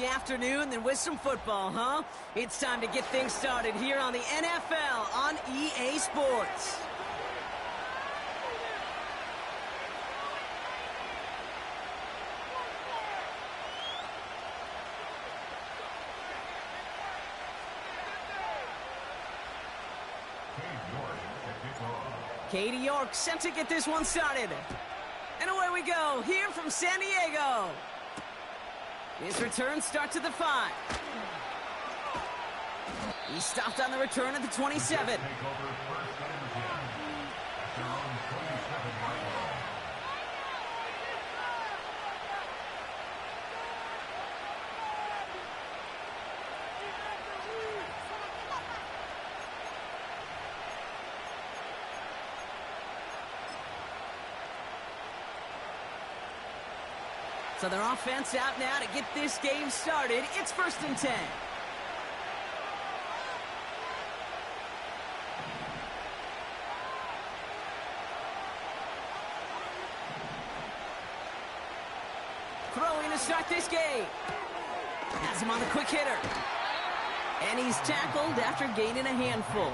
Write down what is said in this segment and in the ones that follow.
the afternoon than with some football, huh? It's time to get things started here on the NFL on EA Sports. Katie York set to get this one started. And away we go, here from San Diego. His return starts at the 5. He stopped on the return at the 27. So their offense out now to get this game started. It's 1st and 10. Throwing to start this game. Has him on the quick hitter. And he's tackled after gaining a handful.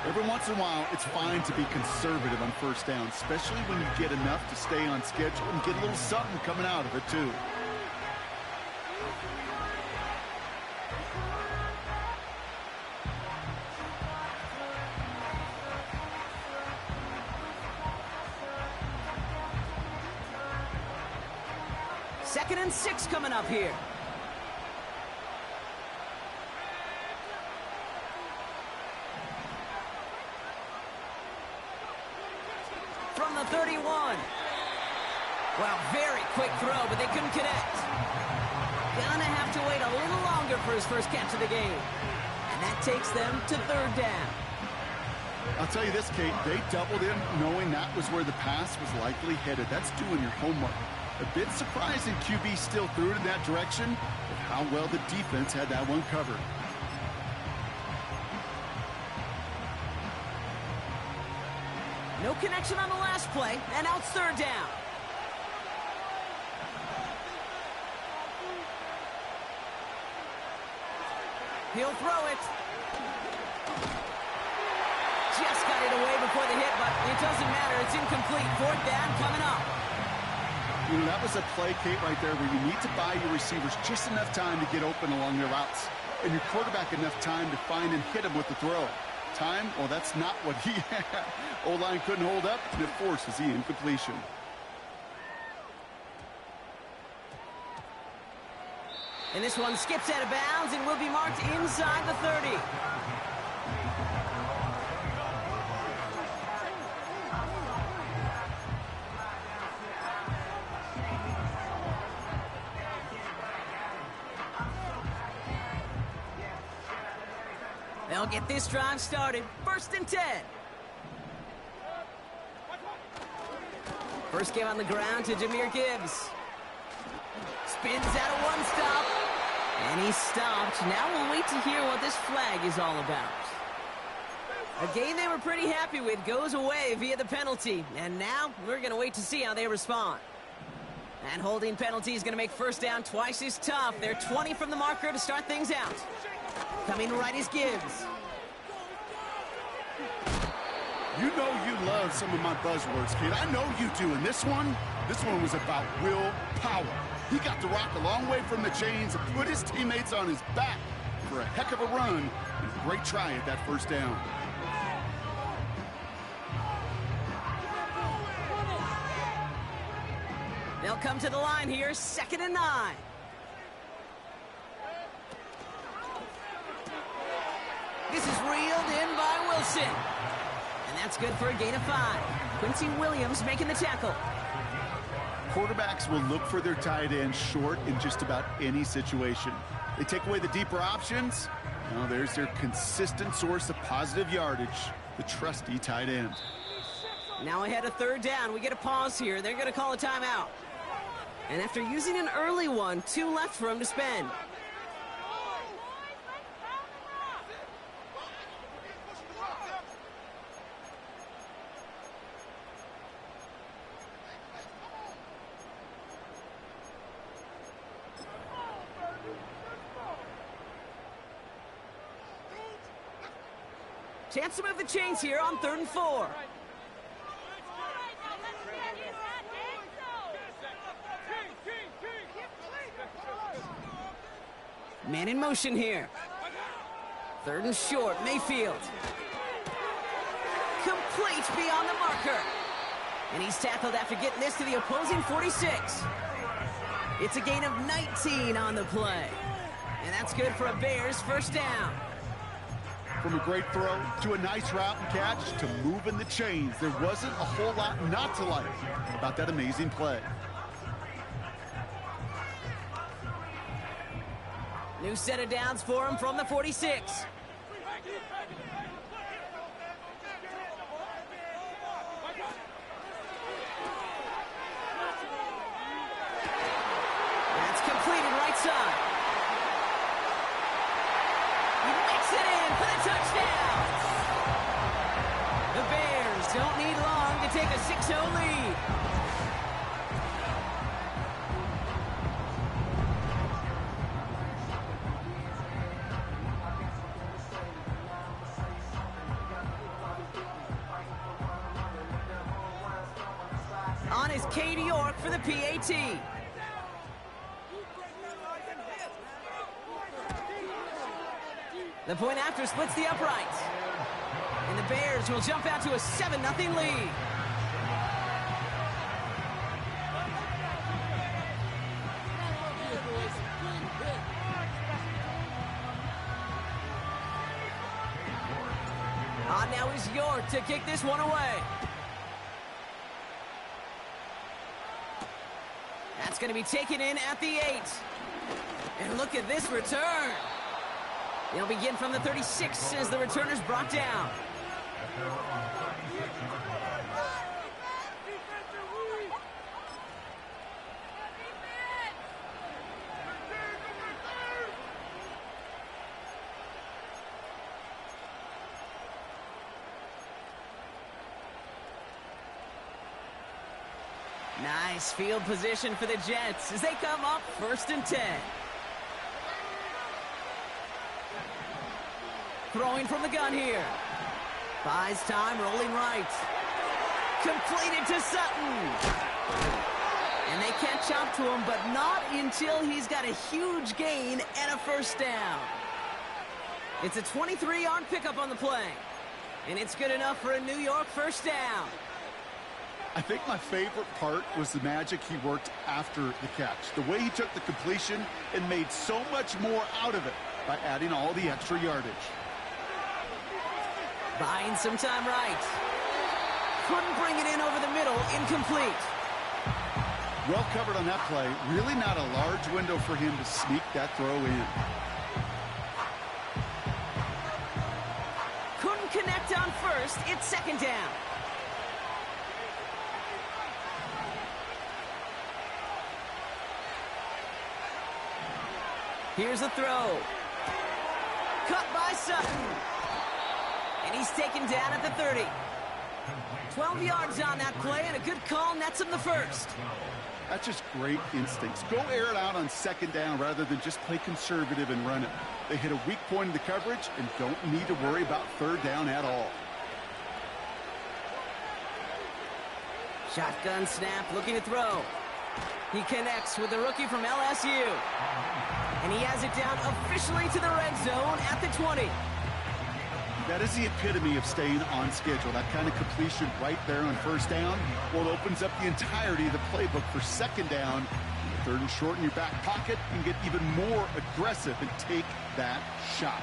Every once in a while, it's fine to be conservative on 1st down, especially when you get enough to stay on schedule and get a little something coming out of it, too. Second and 6 coming up here. From the 31. Well, very quick throw, but they couldn't connect. Gonna have to wait a little longer for his first catch of the game. And that takes them to 3rd down. I'll tell you this, Kate, they doubled in knowing that was where the pass was likely headed. That's doing your homework. A bit surprising QB still threw it in that direction, but how well the defense had that one covered. No connection on the last play, and now it's 3rd down. He'll throw it. Just got it away before the hit, but it doesn't matter. It's incomplete. 4th down coming up. You know, that was a play, Kate, right there where you need to buy your receivers just enough time to get open along their routes, and your quarterback enough time to find and hit him with the throw. Time? Well, that's not what he had. O-line couldn't hold up, and it forces the incompletion. And this one skips out of bounds and will be marked inside the 30. They'll get this drive started. 1st and 10. First game on the ground to Jahmyr Gibbs. Spins out of one stop. And he's stopped. Now we'll wait to hear what this flag is all about. A game they were pretty happy with goes away via the penalty. And now we're going to wait to see how they respond. And holding penalty is going to make 1st down twice as tough. They're 20 from the marker to start things out. Coming right is Gibbs. You know you love some of my buzzwords, kid. I know you do. And this one was about will power. He got the rock a long way from the chains and put his teammates on his back for a heck of a run and a great try at that 1st down. They'll come to the line here, 2nd and 9. This is reeled in by Wilson. And that's good for a gain of 5. Quincy Williams making the tackle. Quarterbacks will look for their tight end short in just about any situation. They take away the deeper options. Well, there's their consistent source of positive yardage, the trusty tight end. Now ahead of 3rd down, we get a pause here. They're going to call a timeout. And after using an early one, 2 left for him to spend. Chance to move the chains here on 3rd and 4. Man in motion here. 3rd and short, Mayfield. Complete beyond the marker. And he's tackled after getting this to the opposing 46. It's a gain of 19 on the play. And that's good for a Bears first down. From a great throw to a nice route and catch to moving the chains, there wasn't a whole lot not to like about that amazing play. New set of downs for him from the 46. That's completed right side. He makes it in for the touchdown. The Bears don't need long to take a 6-0 lead. On is Cade York for the PAT. The point after splits the uprights. And the Bears will jump out to a 7-0 lead. On now is York to kick this one away. That's going to be taken in at the 8. And look at this return. They'll begin from the 36 as the returner's brought down. Nice field position for the Jets as they come up 1st and 10. Throwing from the gun here. Buys time, rolling right. Completed to Sutton. And they catch up to him, but not until he's got a huge gain and a first down. It's a 23-yard pickup on the play. And it's good enough for a New York first down. I think my favorite part was the magic he worked after the catch. The way he took the completion and made so much more out of it by adding all the extra yardage. Buying some time right. Couldn't bring it in over the middle. Incomplete. Well covered on that play. Really not a large window for him to sneak that throw in. Couldn't connect on first. It's 2nd down. Here's a throw. Cut by Sutton. And he's taken down at the 30. 12 yards on that play, and a good call nets him the first. That's just great instincts. Go air it out on 2nd down rather than just play conservative and run it. They hit a weak point in the coverage and don't need to worry about 3rd down at all. Shotgun snap, looking to throw. He connects with the rookie from LSU. And he has it down officially to the red zone at the 20. That is the epitome of staying on schedule. That kind of completion right there on 1st down. Well, it opens up the entirety of the playbook for 2nd down. 3rd and short in your back pocket. You can get even more aggressive and take that shot.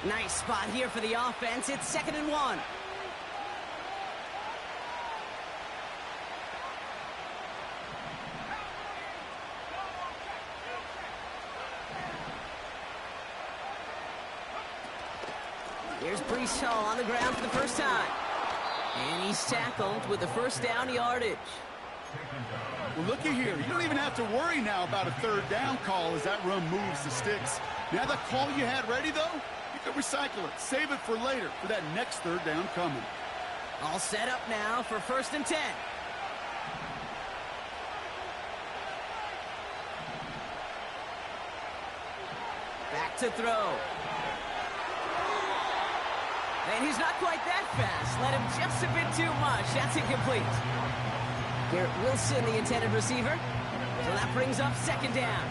Nice spot here for the offense. It's 2nd and 1. Here's Breece Hall on the ground for the first time. And he's tackled with the first down yardage. Well, looky here. You don't even have to worry now about a 3rd down call as that run moves the sticks. Now that call you had ready, though, you can recycle it. Save it for later for that next 3rd down coming. All set up now for 1st and 10. Back to throw. And he's not quite that fast. Let him just a bit too much. That's incomplete. Garrett Wilson, the intended receiver. So that brings up second down.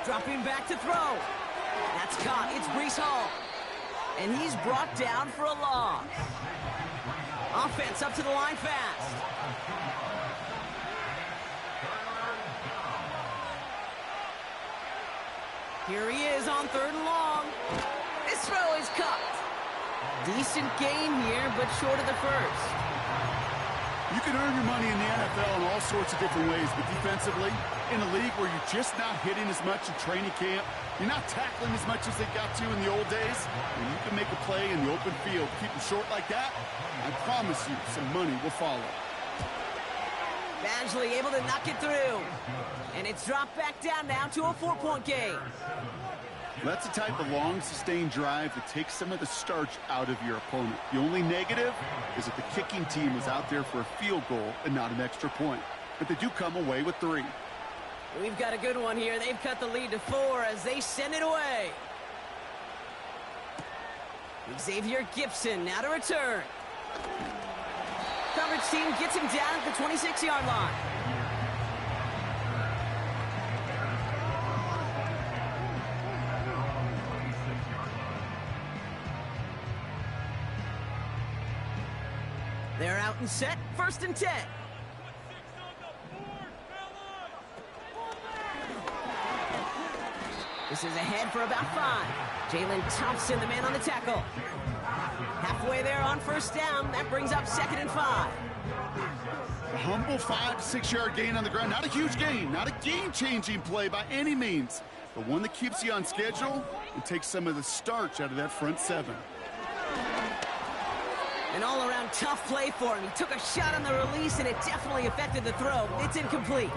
Dropping back to throw. That's caught. It's Breece Hall. And he's brought down for a loss. Offense up to the line fast. Here he is on third and long. This throw is cut. Decent gain here, but short of the first. You can earn your money in the NFL in all sorts of different ways, but defensively, in a league where you're just not hitting as much in training camp, you're not tackling as much as they got to in the old days, and you can make a play in the open field, keep them short like that, I promise you some money will follow. Badgley able to knock it through. And it's dropped back down now to a 4-point game. That's the type of long, sustained drive that takes some of the starch out of your opponent. The only negative is that the kicking team was out there for a field goal and not an extra point. But they do come away with 3. We've got a good one here. They've cut the lead to 4 as they send it away. Xavier Gipson now to return. Coverage team gets him down at the 26-yard line. They're out and set. 1st and 10. This is ahead for about 5. Jalen Thompson, the man on the tackle. Halfway there on 1st down. That brings up 2nd and 5. A humble 5 to 6 yard gain on the ground. Not a huge gain. Not a game-changing play by any means. But one that keeps you on schedule and takes some of the starch out of that front 7. An all-around tough play for him. He took a shot on the release, and it definitely affected the throw. It's incomplete.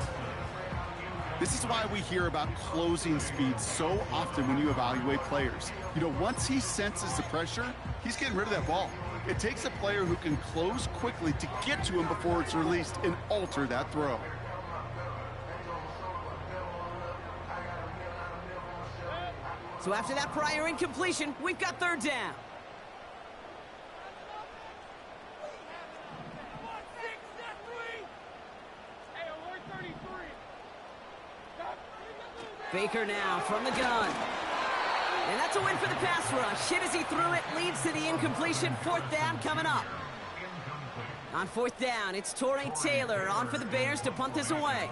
This is why we hear about closing speed so often when you evaluate players. You know, once he senses the pressure, he's getting rid of that ball. It takes a player who can close quickly to get to him before it's released and alter that throw. So after that prior incompletion, we've got 3rd down. Baker now from the gun. And that's a win for the pass rush. Hit as he threw it, leads to the incompletion. 4th down coming up. On 4th down, it's Torrey Taylor on for the Bears to punt this away.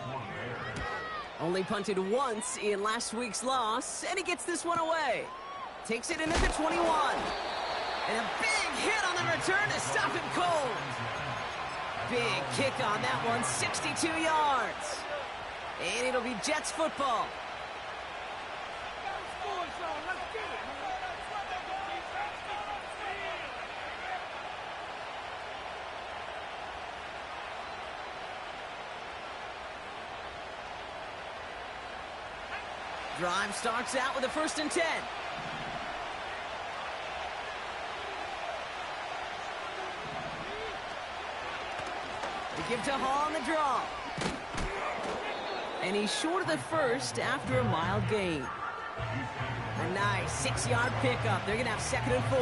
Only punted once in last week's loss, and he gets this one away. Takes it in at the 21. And a big hit on the return to stop him cold. Big kick on that one, 62 yards. And it'll be Jets football. Drive starts out with a 1st and 10. They give to Hall on the draw. And he's short of the first after a mild gain. A nice 6-yard pickup. They're going to have 2nd and 4.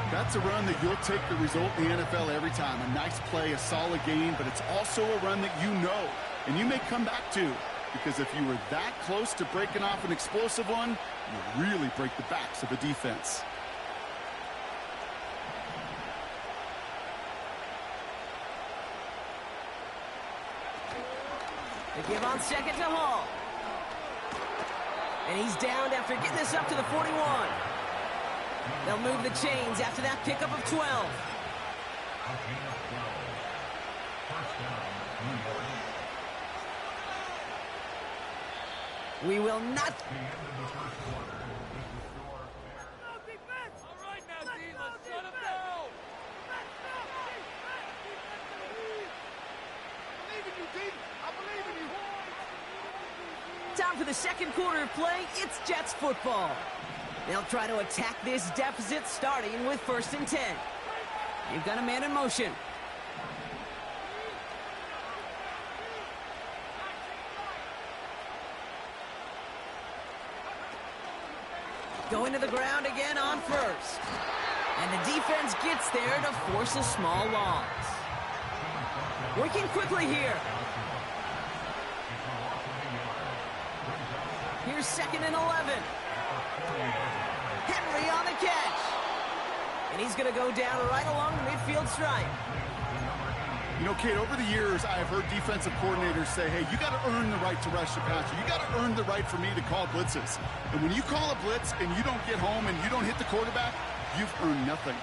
That's a run that you'll take the result in the NFL every time. A nice play, a solid gain, but it's also a run that you know and you may come back to. Because if you were that close to breaking off an explosive one, you really break the backs of the defense. They give on 2nd to Hall. And he's downed after getting this up to the 41. They'll move the chains after that pickup of 12. We will not. Time for the second quarter of play. It's Jets football. They'll try to attack this deficit starting with 1st and 10. You've got a man in motion. Going to the ground again on 1st. And the defense gets there to force a small loss. Working quickly here. Here's 2nd and 11. Henry on the catch. And he's going to go down right along the midfield stripe. You know, Kate, over the years, I have heard defensive coordinators say, hey, you got to earn the right to rush the passer. You got to earn the right for me to call blitzes. And when you call a blitz and you don't get home and you don't hit the quarterback, you've earned nothing.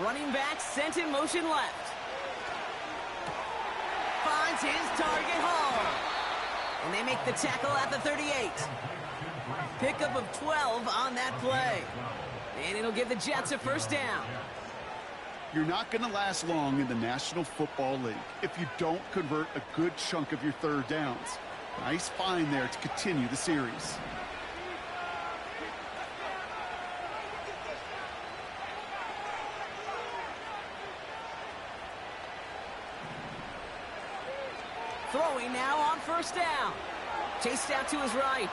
Running back sent in motion left. Finds his target home. And they make the tackle at the 38. Pickup of 12 on that play. And it'll give the Jets a 1st down. You're not going to last long in the National Football League if you don't convert a good chunk of your 3rd downs. Nice find there to continue the series. Throwing now on 1st down. Chased out to his right.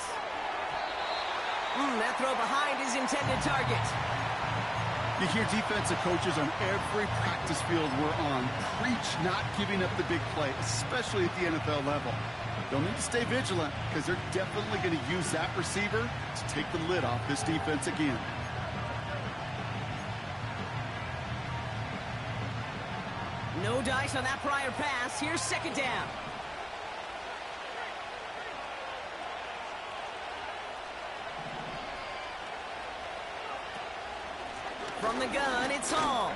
That throw behind his intended target. You hear defensive coaches on every practice field we're on preach not giving up the big play, especially at the NFL level. They'll need to stay vigilant because they're definitely going to use that receiver to take the lid off this defense again. No dice on that prior pass. Here's 2nd down. From the gun, it's Hall.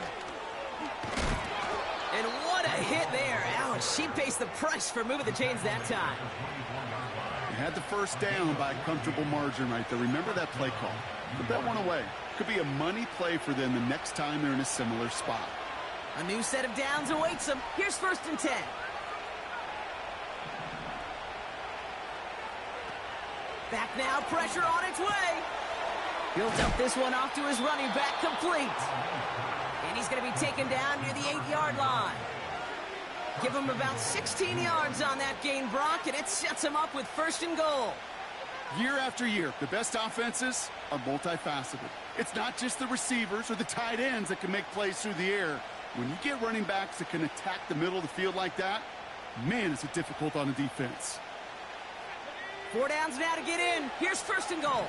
And what a hit there. Ouch, she pays the price for moving the chains that time. They had the 1st down by a comfortable margin right there. Remember that play call. Put that one away. Could be a money play for them the next time they're in a similar spot. A new set of downs awaits them. Here's 1st and 10. Back now, pressure on its way. He'll dump this one off to his running back, complete. And he's going to be taken down near the 8-yard line. Give him about 16 yards on that gain, Brock, and it sets him up with 1st and goal. Year after year, the best offenses are multifaceted. It's not just the receivers or the tight ends that can make plays through the air. When you get running backs that can attack the middle of the field like that, man, is it difficult on a defense. 4 downs now to get in. Here's 1st and goal.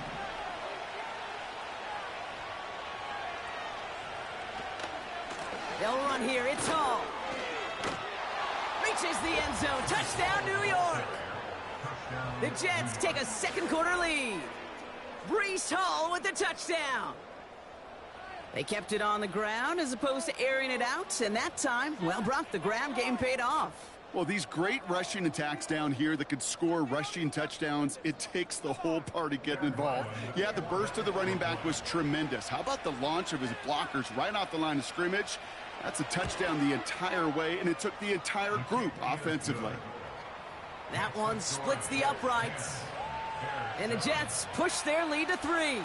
They'll run here. It's Hall. Reaches the end zone. Touchdown, New York. The Jets take a second quarter lead. Breece Hall with the touchdown. They kept it on the ground as opposed to airing it out. And that time, well, Brock, the ground game paid off. Well, these great rushing attacks down here that could score rushing touchdowns, it takes the whole party getting involved. Yeah, the burst of the running back was tremendous. How about the launch of his blockers right off the line of scrimmage? That's a touchdown the entire way, and it took the entire group offensively. That one splits the uprights. And the Jets push their lead to 3.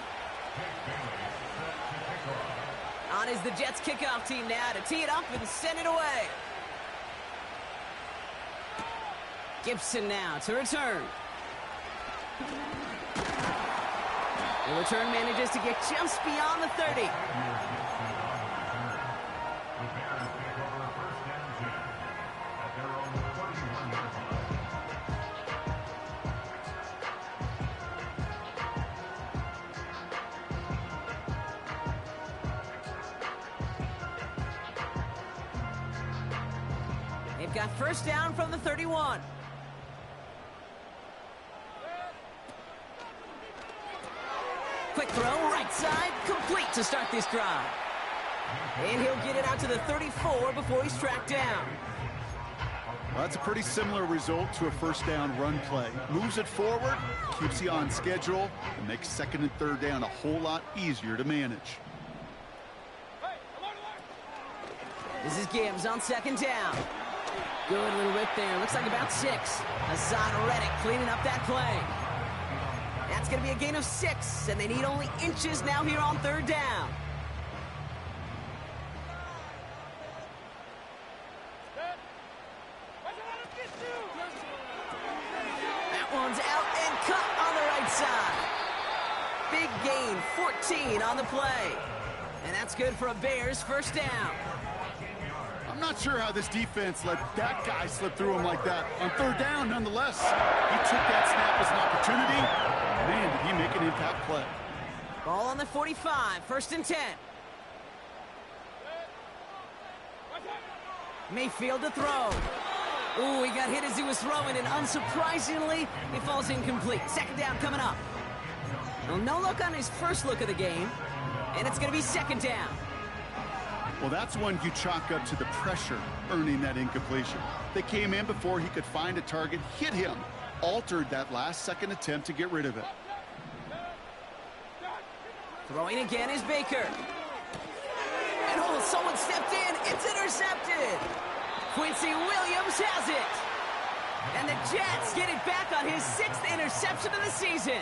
On is the Jets kickoff team now to tee it up and send it away. Gibson now to return. The return manages to get just beyond the 30. They've got 1st down from the 31. Quick throw, right side, complete to start this drive. And he'll get it out to the 34 before he's tracked down. Well, that's a pretty similar result to a 1st down run play. Moves it forward, keeps you on schedule, and makes 2nd and 3rd down a whole lot easier to manage. This is Gibbs on 2nd down. Good little rip there. Looks like about 6. Hassan Reddick cleaning up that play. That's going to be a gain of 6, and they need only inches now here on 3rd down. That one's out and cut on the right side. Big gain, 14 on the play. And that's good for a Bears 1st down. I'm not sure how this defense let that guy slip through him like that. On 3rd down, nonetheless, he took that snap as an opportunity. Man, did he make an impact play. Ball on the 45, 1st and 10. Mayfield to throw. Ooh, he got hit as he was throwing, and unsurprisingly, it falls incomplete. 2nd down coming up. Well, no look on his first look of the game, and it's going to be 2nd down. Well, that's one you chalk up to the pressure earning that incompletion. They came in before he could find a target, hit him, altered that last second attempt to get rid of it. Throwing again is Baker. And oh, someone stepped in. It's intercepted. Quincy Williams has it. And the Jets get it back on his 6th interception of the season.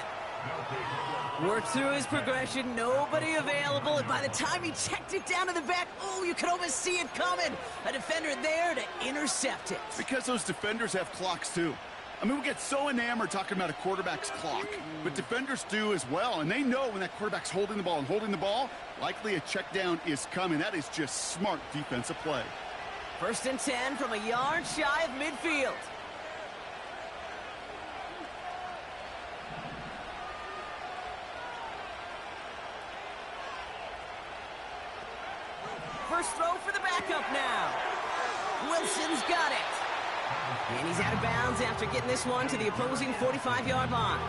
Worked through his progression, nobody available, and by the time he checked it down to the back, oh, you could almost see it coming. A defender there to intercept it. Because those defenders have clocks too. I mean, we get so enamored talking about a quarterback's clock, but defenders do as well, and they know when that quarterback's holding the ball, likely a check down is coming. That is just smart defensive play. 1st and 10 from a yard shy of midfield. First throw for the backup now. Wilson's got it. And he's out of bounds after getting this one to the opposing 45-yard line.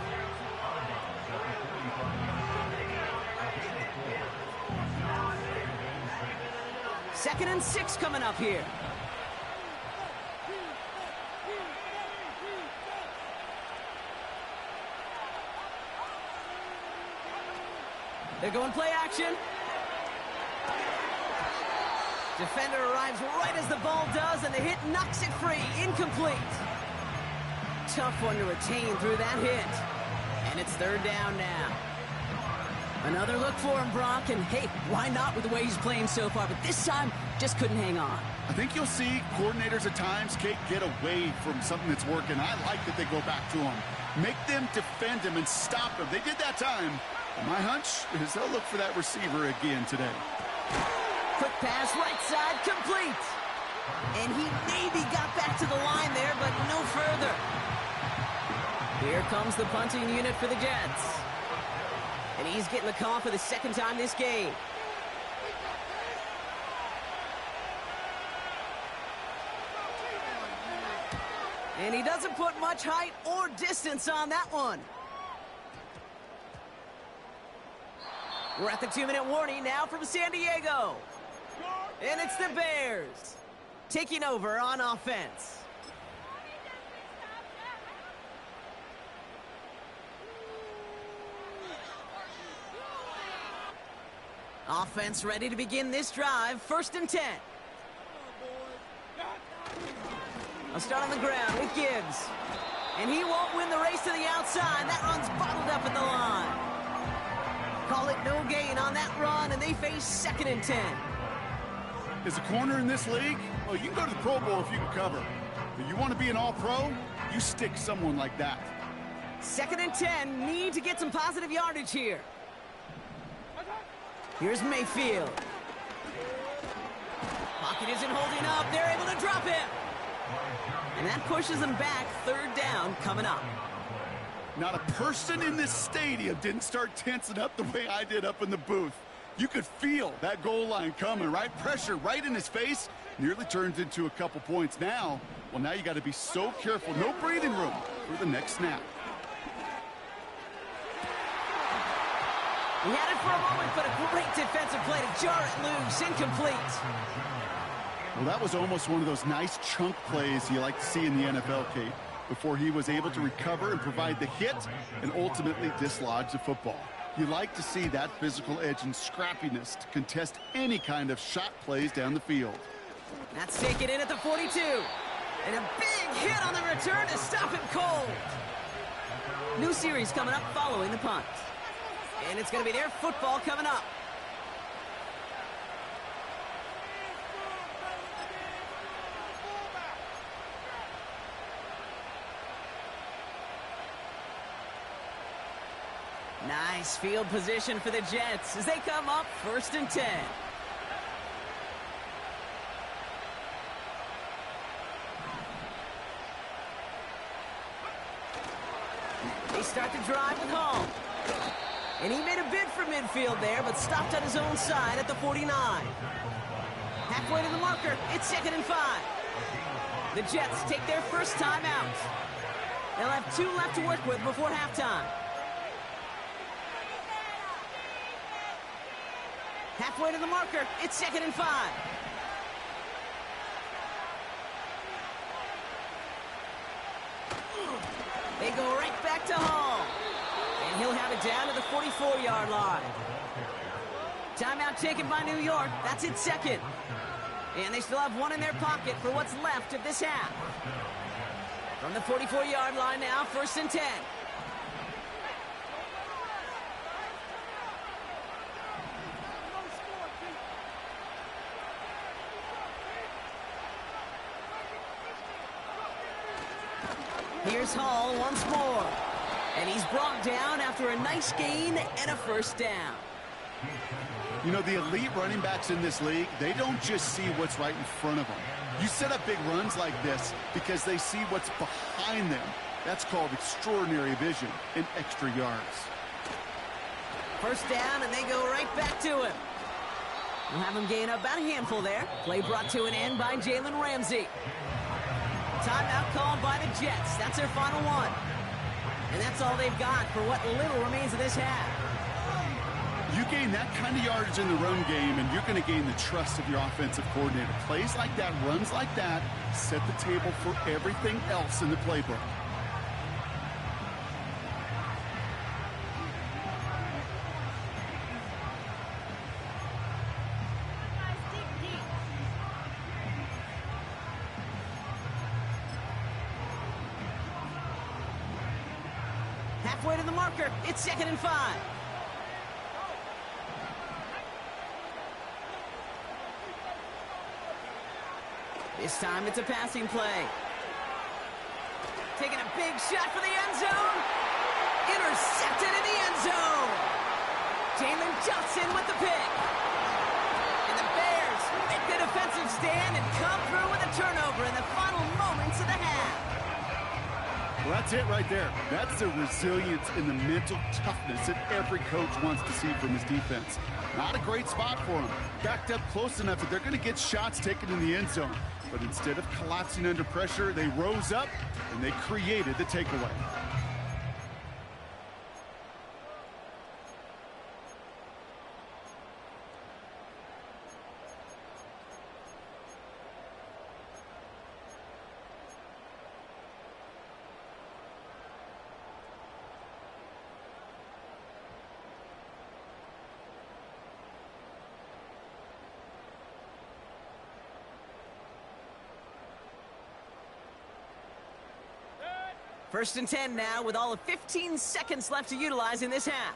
Second and 6 coming up here. They're going play action. Defender arrives right as the ball does, and the hit knocks it free. Incomplete. Tough one to retain through that hit. And it's 3rd down now. Another look for him, Brock, and hey, why not with the way he's playing so far? But this time, just couldn't hang on. I think you'll see coordinators at times, Kate, get away from something that's working. I like that they go back to him. Make them defend him and stop him. They did that time. My hunch is they'll look for that receiver again today. Quick pass, right side, complete. And he maybe got back to the line there, but no further. Here comes the punting unit for the Jets. And he's getting the call for the 2nd time this game. And he doesn't put much height or distance on that one. We're at the 2-minute warning now from San Diego. And it's the Bears taking over on offense. Offense ready to begin this drive. 1st and 10. I'll start on the ground with Gibbs. And he won't win the race to the outside. That run's bottled up at the line. Call it no gain on that run, and they face 2nd and 10. As a corner in this league, well, you can go to the Pro Bowl if you can cover. But you want to be an all-pro, you stick someone like that. 2nd and 10, need to get some positive yardage here. Here's Mayfield. Pocket isn't holding up. They're able to drop him. And that pushes them back. 3rd down coming up. Not a person in this stadium didn't start tensing up the way I did up in the booth. You could feel that goal line coming, right? Pressure right in his face. Nearly turns into a couple points now. Well, now you got to be so careful. No breathing room for the next snap. He had it for a moment, but a great defensive play to jar it loose. Incomplete. Well, that was almost one of those nice chunk plays you like to see in the NFL, Kate, before he was able to recover and provide the hit and ultimately dislodge the football. You like to see that physical edge and scrappiness to contest any kind of shot plays down the field. That's taken in at the 42. And a big hit on the return to stop him cold. New series coming up following the punt. And it's going to be their football coming up. Nice field position for the Jets as they come up 1st and 10. They start the drive with Hall. And he made a bid for midfield there, but stopped on his own side at the 49. Halfway to the marker, it's 2nd and 5. The Jets take their first time out. They'll have 2 left to work with before halftime. Halfway to the marker, it's 2nd and 5. They go right back to Hall. And he'll have it down to the 44-yard line. Timeout taken by New York. That's its 2nd. And they still have 1 in their pocket for what's left of this half. From the 44-yard line now, 1st and 10. Here's Hall once more. And he's brought down after a nice gain and a 1st down. You know, the elite running backs in this league, they don't just see what's right in front of them. You set up big runs like this because they see what's behind them. That's called extraordinary vision and extra yards. 1st down, and they go right back to him. We'll have him gain about a handful there. Play brought to an end by Jalen Ramsey. Timeout called by the Jets. That's their final one. And that's all they've got for what little remains of this half. You gain that kind of yardage in the run game, and you're going to gain the trust of your offensive coordinator. Plays like that, runs like that, set the table for everything else in the playbook. Halfway to the marker, it's 2nd and 5. This time it's a passing play. Taking a big shot for the end zone. Intercepted in the end zone. Jalen Johnson with the pick. And the Bears make the defensive stand and come through with a turnover in the final moments of the half. Well, that's it right there. That's the resilience and the mental toughness that every coach wants to see from his defense. Not a great spot for them. Backed up close enough that they're going to get shots taken in the end zone. But instead of collapsing under pressure, they rose up and they created the takeaway. First and 10 now with all of 15 seconds left to utilize in this half.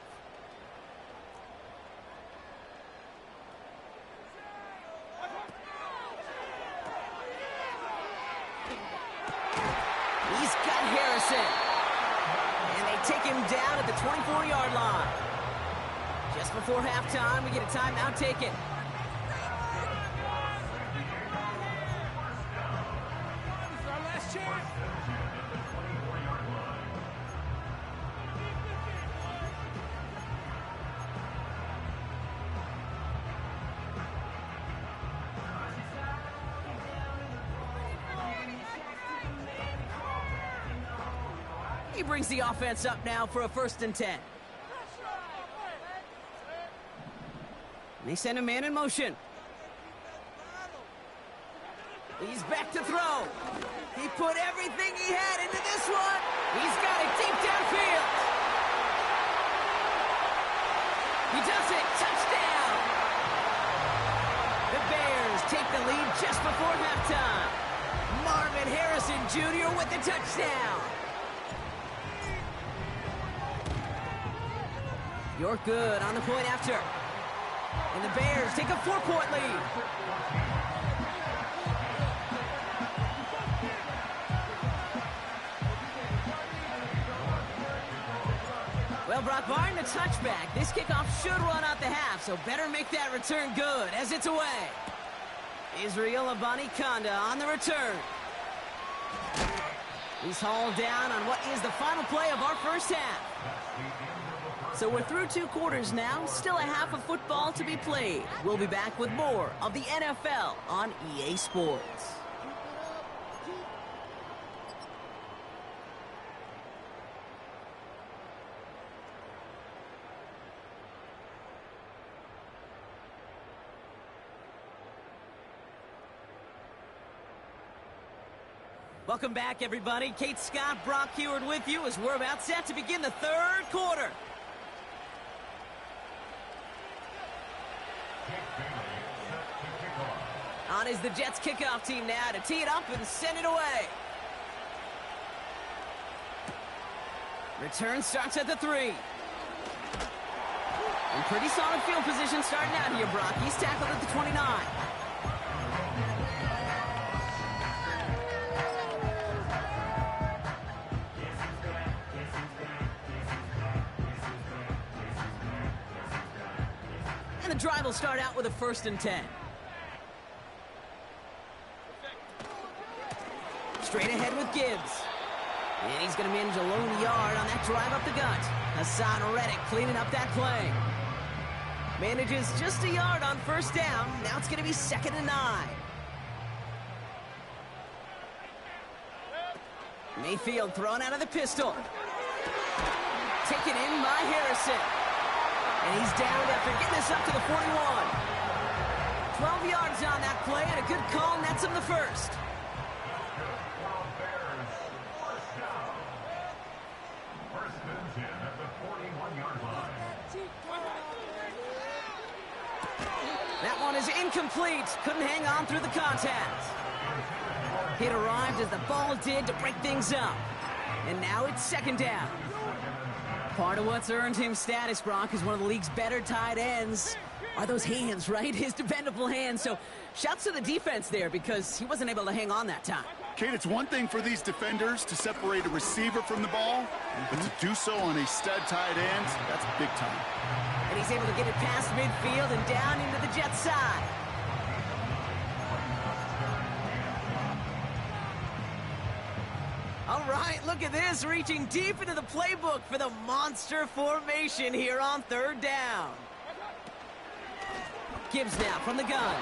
He's got Harrison. And they take him down at the 24-yard line. Just before halftime, we get a timeout taken. He brings the offense up now for a 1st and 10. And they send a man in motion. He's back to throw. He put everything he had into this one. He's got it deep downfield. He does it. Touchdown. The Bears take the lead just before halftime. Marvin Harrison Jr. with the touchdown. You're good on the point after. And the Bears take a 4-point lead. Well, Brock Martin, a touchback. This kickoff should run out the half, so better make that return good as it's away. Israel Abanikanda on the return. He's hauled down on what is the final play of our first half. So we're through 2 quarters now, still a half of football to be played. We'll be back with more of the NFL on EA Sports. Welcome back, everybody. Kate Scott, Brock Huard with you as we're about set to begin the 3rd quarter. On is the Jets kickoff team now to tee it up and send it away. Return starts at the 3. In pretty solid field position starting out here, Brock. He's tackled at the 29. And the drive will start out with a 1st and 10. Straight ahead with Gibbs. And he's going to manage a lone yard on that drive up the gut. Hassan Reddick cleaning up that play. Manages just a yard on 1st down. Now it's going to be 2nd and 9. Mayfield thrown out of the pistol. Taken in by Harrison. And he's down after getting this up to the 41. 12 yards on that play and a good call nets him the 1st. That one is incomplete. Couldn't hang on through the contact. It arrived as the ball did to break things up. And now it's 2nd down. Part of what's earned him status, Brock, is one of the league's better tight ends. Are those hands, right? His dependable hands. So shouts to the defense there because he wasn't able to hang on that time. Kate, it's one thing for these defenders to separate a receiver from the ball, but to do so on a stud tight end, that's big time. And he's able to get it past midfield and down into the Jets side. All right, look at this, reaching deep into the playbook for the monster formation here on 3rd down. Gibbs now from the gun.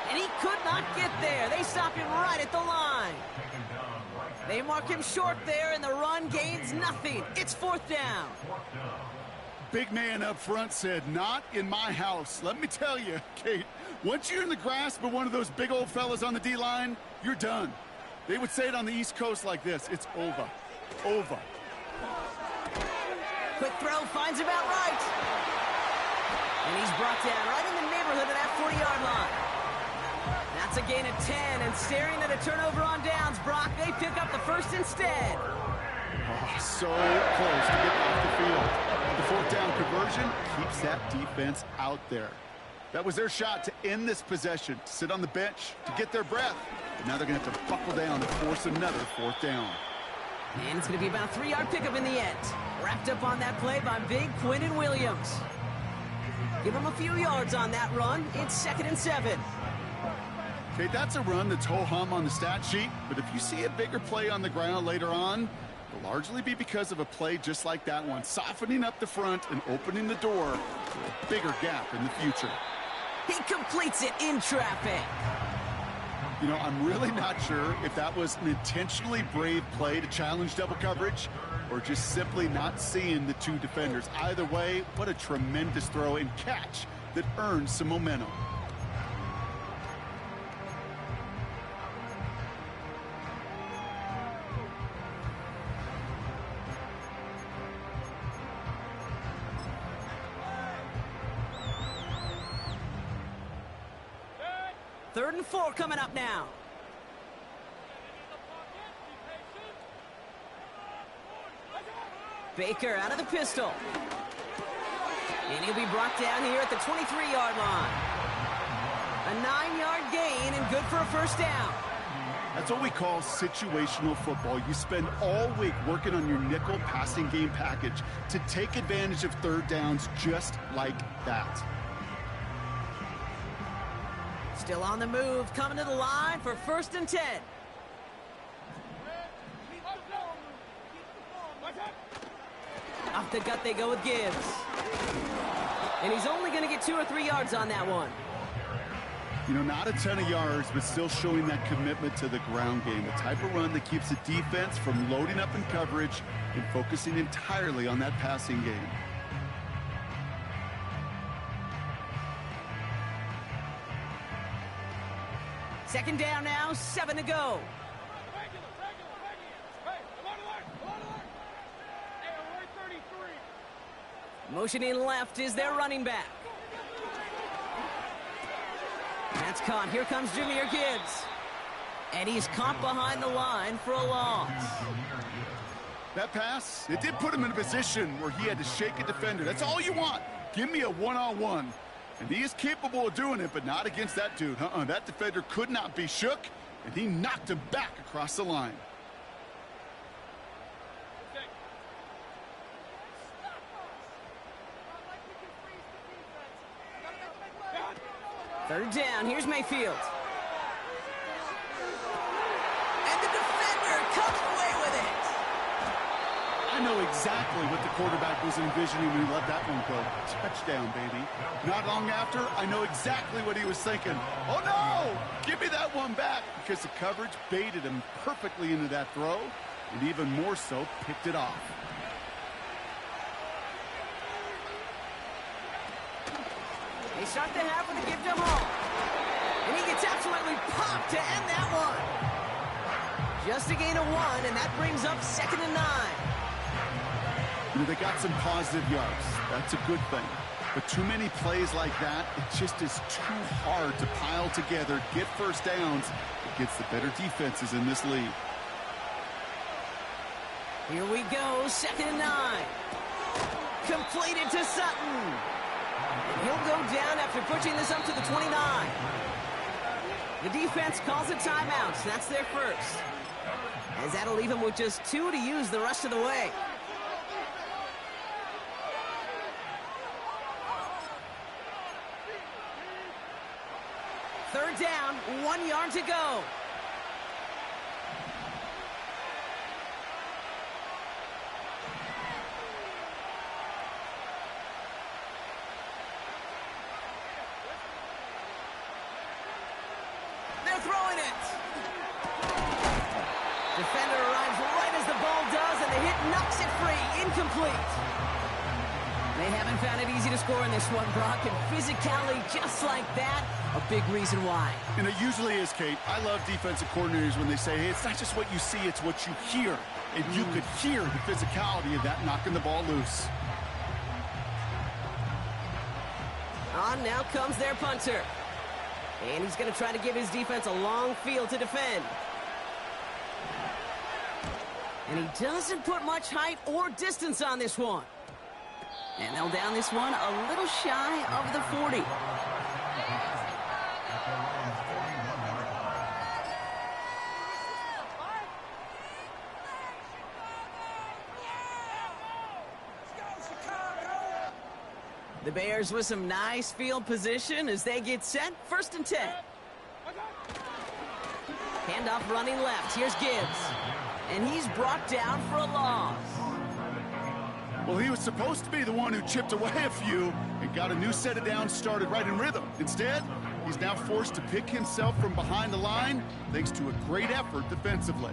And he could not get there. They stop him right at the line. They mark him short there, and the run gains nothing. It's 4th down. Big man up front said, not in my house. Let me tell you, Kate, once you're in the grasp of one of those big old fellas on the D-line, you're done. They would say it on the East Coast like this, it's over. Over. Quick throw, finds him out right. And he's brought down right in the neighborhood of that 40-yard line. That's a gain of 10, and staring at a turnover on downs, Brock, they pick up the 1st instead. Oh, so close to getting off the field. The 4th down conversion keeps that defense out there. That was their shot to end this possession, to sit on the bench, to get their breath. But now they're going to have to buckle down and force another 4th down. And it's going to be about a 3-yard pickup in the end. Wrapped up on that play by big Quinnen Williams. Give him a few yards on that run. It's 2nd and 7. Okay, that's a run that's ho-hum on the stat sheet, but if you see a bigger play on the ground later on, it'll largely be because of a play just like that one, softening up the front and opening the door to a bigger gap in the future. He completes it in traffic. You know, I'm really not sure if that was an intentionally brave play to challenge double coverage or just simply not seeing the 2 defenders. Either way, what a tremendous throw and catch that earns some momentum. Third and 4 coming up now. Baker out of the pistol. And he'll be brought down here at the 23-yard line. A 9-yard gain and good for a first down. That's what we call situational football. You spend all week working on your nickel passing game package to take advantage of third downs just like that. Still on the move, coming to the line for 1st and 10. Off the gut they go with Gibbs. And he's only going to get 2 or 3 yards on that one. You know, not a ton of yards, but still showing that commitment to the ground game. The type of run that keeps the defense from loading up in coverage and focusing entirely on that passing game. Second down now, 7 to go. Motioning left is their running back. That's caught. Here comes Jahmyr Gibbs. And he's caught behind the line for a loss. That pass, it did put him in a position where he had to shake a defender. That's all you want. Give me a one-on-one. And he is capable of doing it, but not against that dude. That defender could not be shook, and he knocked him back across the line. Third down, here's Mayfield. And the defender comes away with it. I know exactly what the quarterback was envisioning when he let that one go. Touchdown, baby. Not long after, I know exactly what he was thinking. Oh, no! Give me that one back, because the coverage baited him perfectly into that throw, and even more so, picked it off. They start the half with a give to Hall. And he gets absolutely popped to end that one. Just a gain of 1, and that brings up 2nd and 9. You know, they got some positive yards. That's a good thing. But too many plays like that, it just is too hard to pile together, get first downs against the better defenses in this league. Here we go, 2nd and 9. Completed to Sutton. And he'll go down after pushing this up to the 29. The defense calls a timeout, so that's their first. As that'll leave him with just 2 to use the rest of the way. Third down, 1 yard to go. They're throwing it. Defender arrives right as the ball does, and the hit knocks it free. Incomplete. They haven't found it easy to score in this one, Brock, and physicality just like that, a big reason why. And it usually is, Kate. I love defensive coordinators when they say, hey, it's not just what you see, it's what you hear. And you could hear the physicality of that knocking the ball loose. On now comes their punter. And he's going to try to give his defense a long field to defend. And he doesn't put much height or distance on this one. And they'll down this one a little shy of the 40. The Bears with some nice field position as they get set. 1st and 10. Handoff running left. Here's Gibbs. And he's brought down for a loss. Well, he was supposed to be the one who chipped away a few and got a new set of downs started right in rhythm. Instead, he's now forced to pick himself from behind the line thanks to a great effort defensively.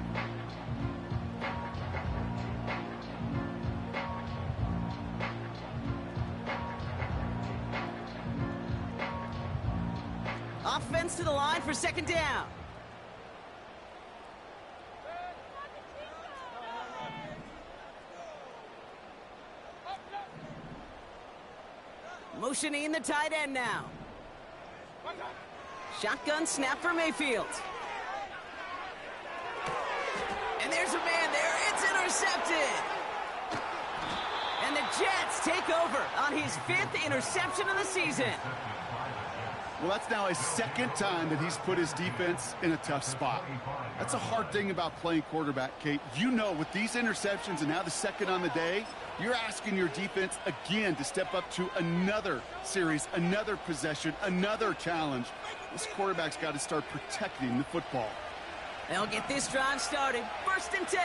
Offense to the line for 2nd down. Motioning the tight end now. Shotgun snap for Mayfield. And there's a man there. It's intercepted. And the Jets take over on his 5th interception of the season. Well, that's now his 2nd time that he's put his defense in a tough spot. That's a hard thing about playing quarterback, Kate. You know, with these interceptions and now the 2nd on the day, you're asking your defense again to step up to another series, another possession, another challenge. This quarterback's got to start protecting the football. They'll get this drive started. 1st and 10.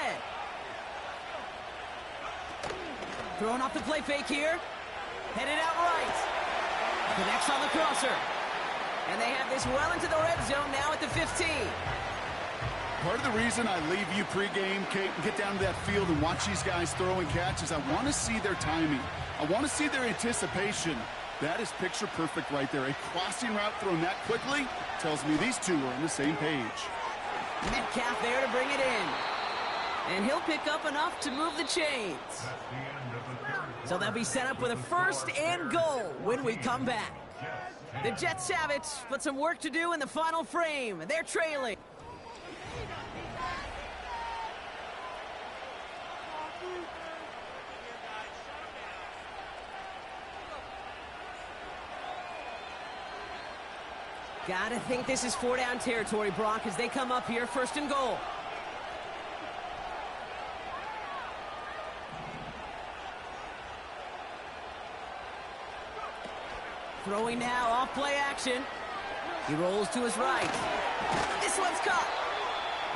Throwing off the play fake here. Headed out right. Connects on the crosser. And they have this well into the red zone now at the 15. Part of the reason I leave you pregame, Kate, and get down to that field and watch these guys throw and catch is I want to see their timing. I want to see their anticipation. That is picture perfect right there. A crossing route thrown that quickly tells me these two are on the same page. Metcalf there to bring it in. And he'll pick up enough to move the chains. So they'll be set up with a 1st and goal when we come back. The Jets have it, but some work to do in the final frame. They're trailing. Gotta think this is 4-down territory, Brock, as they come up here, 1st and goal. Throwing now, off play action. He rolls to his right. This one's caught.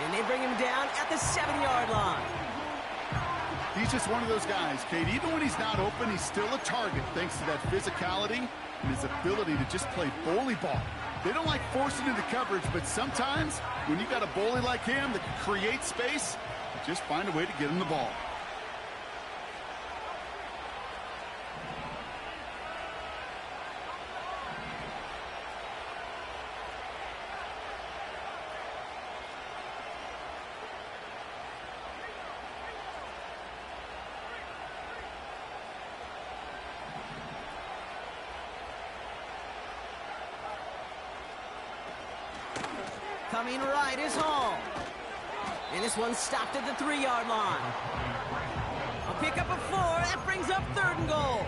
And they bring him down at the 7-yard line. He's just one of those guys, Kate. Even when he's not open, he's still a target thanks to that physicality and his ability to just play bully ball. They don't like forcing into coverage, but sometimes when you got a bully like him that can create space, just find a way to get him the ball. Coming right is Hall. And this one's stopped at the 3-yard line. A pick up of 4. That brings up 3rd and goal.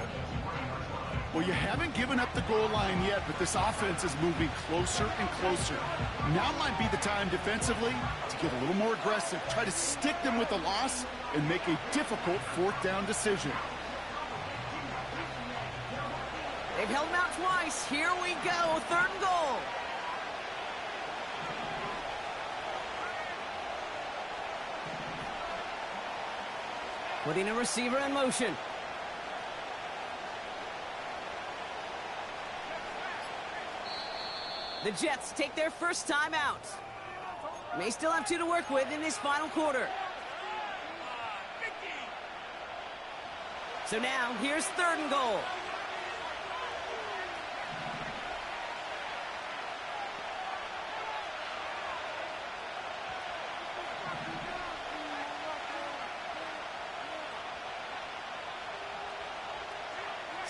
Well, you haven't given up the goal line yet, but this offense is moving closer and closer. Now might be the time defensively to get a little more aggressive, try to stick them with the loss, and make a difficult 4th down decision. They've held him out twice. Here we go, 3rd and goal. Putting a receiver in motion. The Jets take their first time out. May still have 2 to work with in this final quarter. So now, here's 3rd and goal.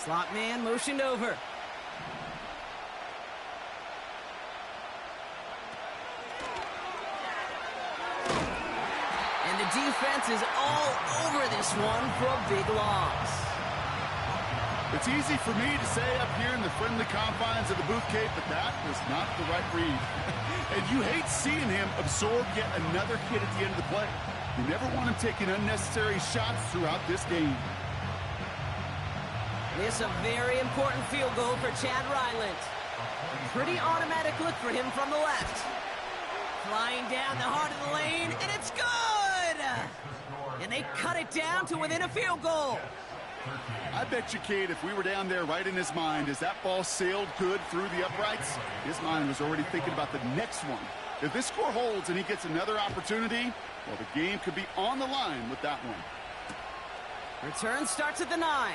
Slot man motioned over. And the defense is all over this one for a big loss. It's easy for me to say up here in the friendly confines of the booth, Kate, but that was not the right read. And you hate seeing him absorb yet another hit at the end of the play. You never want him taking unnecessary shots throughout this game. This a very important field goal for Chad Ryland. Pretty automatic look for him from the left. Flying down the heart of the lane, and it's good! And they cut it down to within a field goal. I bet you, Kate, if we were down there right in his mind as that ball sailed good through the uprights, his mind was already thinking about the next one. If this score holds and he gets another opportunity, well, the game could be on the line with that one. Return starts at the 9.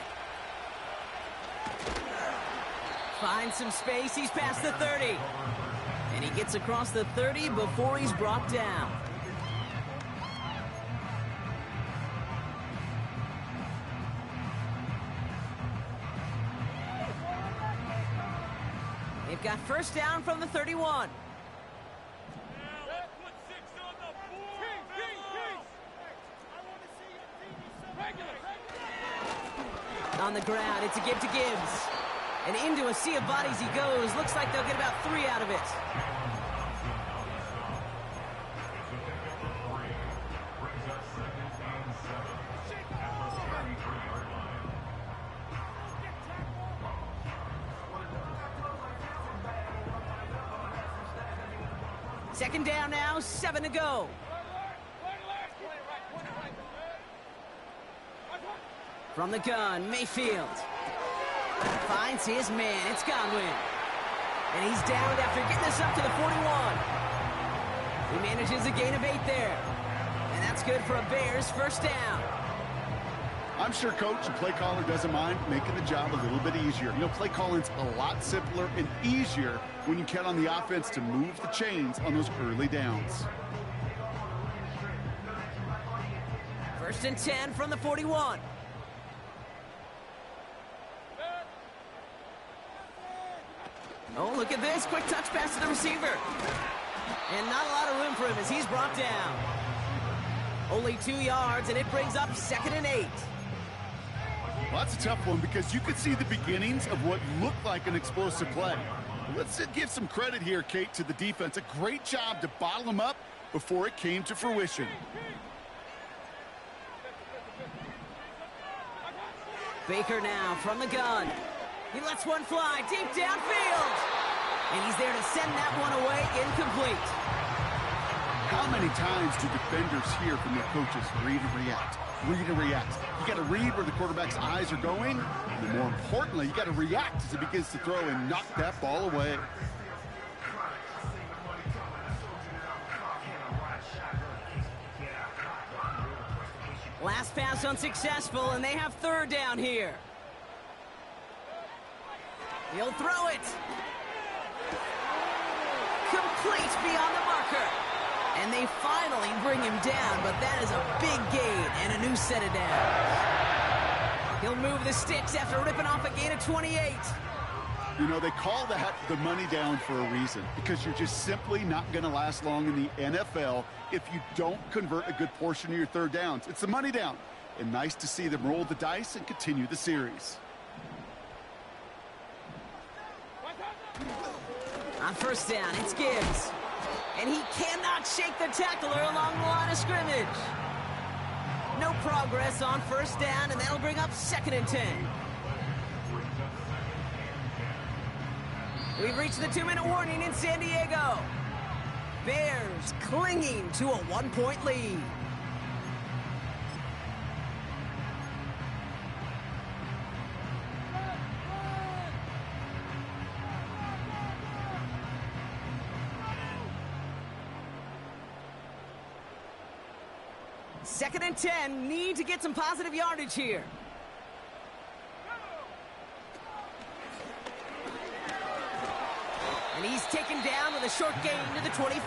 Finds some space, he's past the 30. And he gets across the 30 before he's brought down. They've got first down from the 31. On the ground, it's a give to Gibbs. And into a sea of bodies he goes. Looks like they'll get about 3 out of it. Second down now, 7 to go. From the gun, Mayfield. Finds his man, it's Godwin. And he's down after getting this up to the 41. He manages a gain of 8 there. And that's good for a Bears first down. I'm sure coach and play caller doesn't mind making the job a little bit easier. You know, play calling's a lot simpler and easier when you count on the offense to move the chains on those early downs. First and 10 from the 41. Oh, look at this. Quick touch pass to the receiver. And not a lot of room for him as he's brought down. Only 2 yards, and it brings up 2nd and 8. Well, that's a tough one because you could see the beginnings of what looked like an explosive play. Let's give some credit here, Kate, to the defense. A great job to bottle them up before it came to fruition. Baker now from the gun. He lets one fly deep downfield. And he's there to send that one away incomplete. How many times do defenders hear from their coaches, read and react, read and react? You got to read where the quarterback's eyes are going, and more importantly, you got to react as it begins to throw and knock that ball away. Last pass unsuccessful, and they have 3rd down here. He'll throw it. Complete beyond the marker. And they finally bring him down, but that is a big gain and a new set of downs. He'll move the sticks after ripping off a gain of 28. You know, they call that the money down for a reason, because you're just simply not going to last long in the NFL if you don't convert a good portion of your 3rd downs. It's the money down. And nice to see them roll the dice and continue the series. On first down, it's Gibbs. And he cannot shake the tackler along the line of scrimmage. No progress on first down, and that'll bring up 2nd and 10. We've reached the 2-minute warning in San Diego. Bears clinging to a 1-point lead. Second and 10, need to get some positive yardage here. And he's taken down with a short gain to the 25.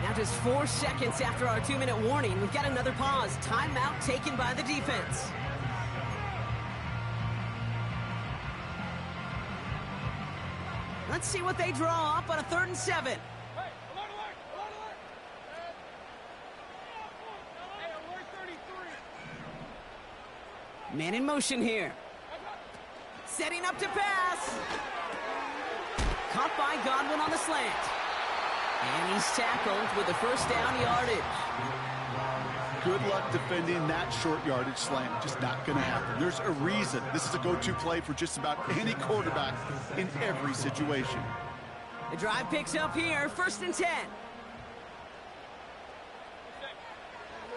Now just 4 seconds after our 2-minute warning, we've got another pause. Timeout taken by the defense. Let's see what they draw up on a 3rd and 7. Man in motion here. Setting up to pass. Caught by Godwin on the slant. And he's tackled with the first down yardage. Good luck defending that short yardage slant. Just not going to happen. There's a reason. This is a go-to play for just about any quarterback in every situation. The drive picks up here. 1st and 10.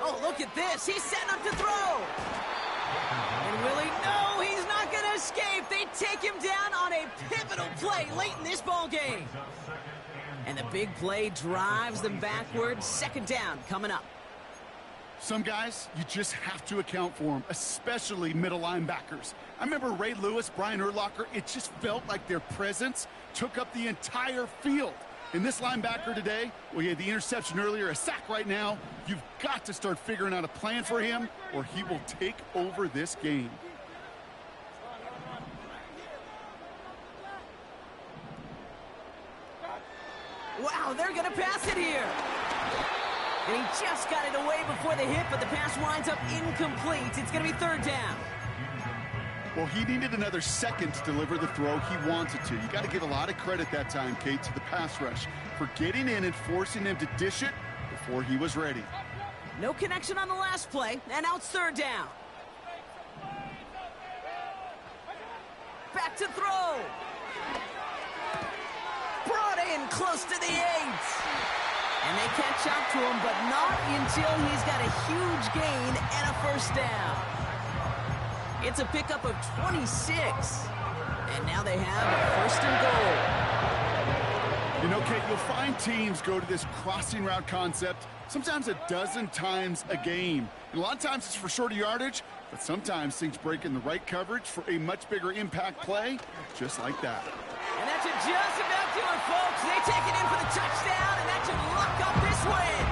Oh, look at this. He's setting up to throw. And will he? No, he's not going to escape. They take him down on a pivotal play late in this ball game. And the big play drives them backwards. 2nd down coming up. Some guys, you just have to account for them, especially middle linebackers. I remember Ray Lewis, Brian Urlacher. It just felt like their presence took up the entire field. And this linebacker today, well, he had the interception earlier, a sack right now. You've got to start figuring out a plan for him, or he will take over this game. Wow, they're going to pass it here. And he just got it away before the hit, but the pass winds up incomplete. It's going to be 3rd down. Well, he needed another second to deliver the throw he wanted to. You got to give a lot of credit that time, Kate, to the pass rush for getting in and forcing him to dish it before he was ready. No connection on the last play, and now it's third down. Back to throw. Brought in close to the 8. And they catch up to him, but not until he's got a huge gain and a first down. It's a pickup of 26. And now they have a first and goal. You know, Kate, you'll find teams go to this crossing route concept sometimes a dozen times a game. And a lot of times it's for shorter yardage, but sometimes things break in the right coverage for a much bigger impact play, just like that. And that should just about do it, folks. They take it in for the touchdown, and that should lock up this win.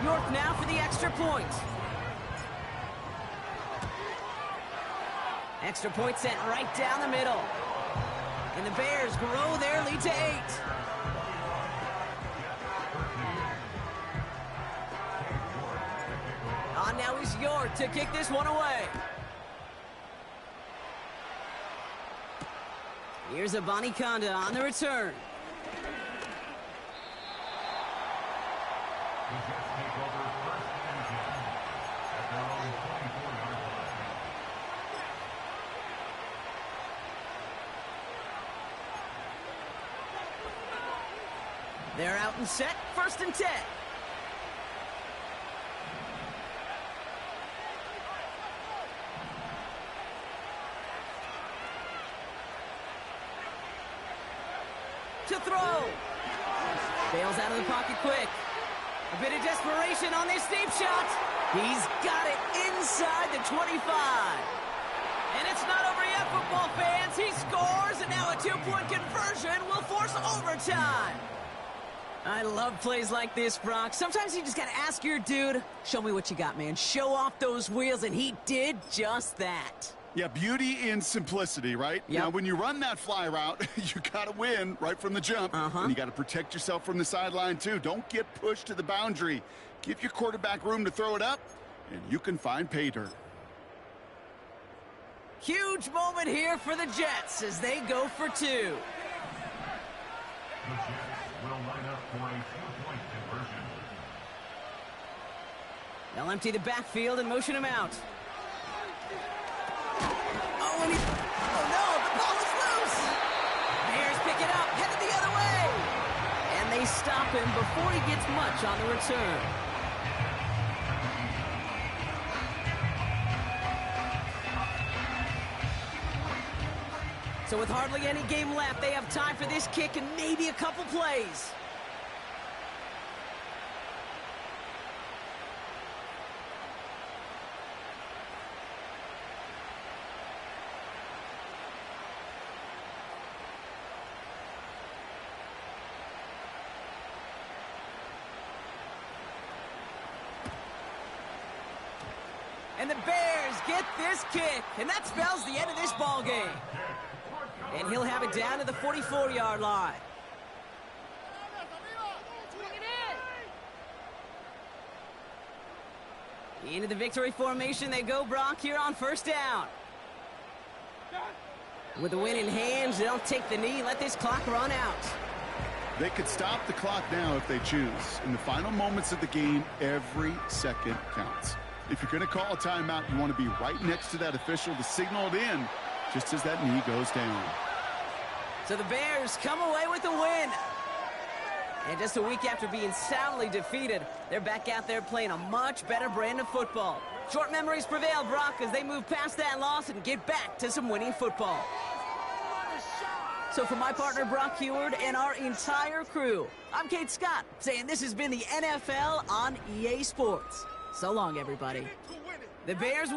York now for the extra point. Extra point sent right down the middle. And the Bears grow their lead to 8. On now is York to kick this one away. Here's Abanikanda on the return. They're out and set, first and 10. To throw. Bails out of the pocket quick. A bit of desperation on this deep shot. He's got it inside the 25. And it's not over yet, football fans. He scores, and now a 2-point conversion will force overtime. I love plays like this, Brock. Sometimes you just got to ask your dude, show me what you got, man. Show off those wheels, and he did just that. Yeah, beauty in simplicity, right? Yep. Now, when you run that fly route, you got to win right from the jump. And you got to protect yourself from the sideline, too. Don't get pushed to the boundary. Give your quarterback room to throw it up, and you can find pay dirt. Huge moment here for the Jets as they go for 2. The Jets will line up for a 2-point conversion. They'll empty the backfield and motion him out. Oh, and oh no, the ball is loose. Bears pick it up, headed the other way. And they stop him before he gets much on the return. So with hardly any game left, they have time for this kick and maybe a couple plays. And the Bears get this kick, and that spells the end of this ball game. And he'll have it down to the 44-yard line. Into the victory formation they go, Brock, here on first down. With the win in hand, they'll take the knee, let this clock run out. They could stop the clock now if they choose. In the final moments of the game, every second counts. If you're going to call a timeout, you want to be right next to that official to signal it in just as that knee goes down. So the Bears come away with the win. And just a week after being soundly defeated, they're back out there playing a much better brand of football. Short memories prevail, Brock, as they move past that loss and get back to some winning football. So for my partner, Brock Huard, and our entire crew, I'm Kate Scott, saying this has been the NFL on EA Sports. So long, everybody. The Bears